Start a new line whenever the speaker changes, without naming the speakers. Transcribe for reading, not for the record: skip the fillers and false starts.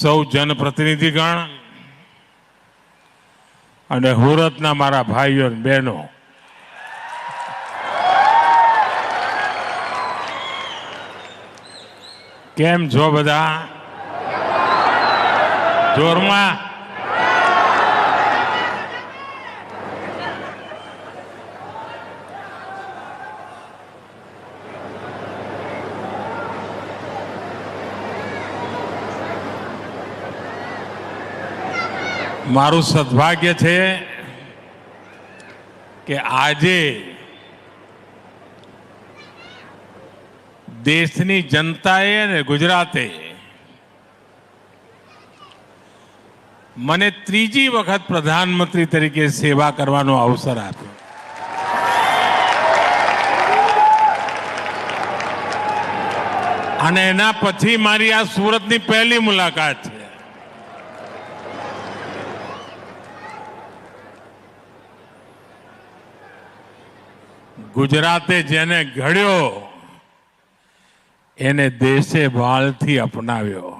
સૌ જનપ્રતિનિધિગણ અને સુરતના મારા ભાઈઓ અને બહેનો, કેમ છો બધા? જોરમાં મારું સદભાગ્ય છે કે આજે દેશની જનતાએ અને ગુજરાતે મને ત્રીજી વખત પ્રધાનમંત્રી તરીકે સેવા કરવાનો અવસર આપ્યો. અને એના પછી મારી આ સુરતની પહેલી મુલાકાત છે. ગુજરાતે જેને ઘડ્યો એને દેશે ભાળથી અપનાવ્યો.